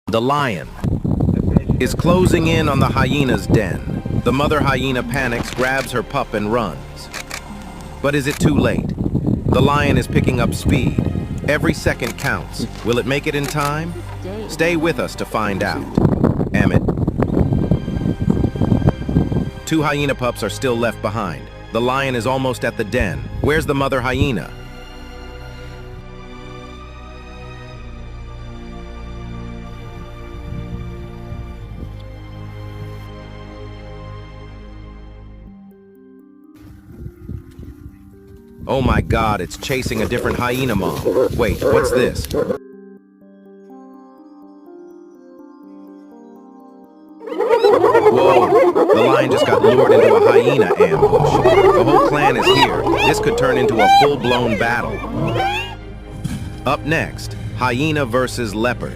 The lion is closing in on the hyena's den. The mother hyena panics, grabs her pup, and runs. But is it too late? The lion is picking up speed. Every second counts. Will it make it in time? Stay with us to find out. Amit. Two hyena pups are still left behind. The lion is almost at the den. Where's the mother hyena? Oh my God, it's chasing a different hyena mom. Wait, what's this? Whoa, the lion just got lured into a hyena ambush. The whole clan is here. This could turn into a full-blown battle. Up next, hyena versus leopard.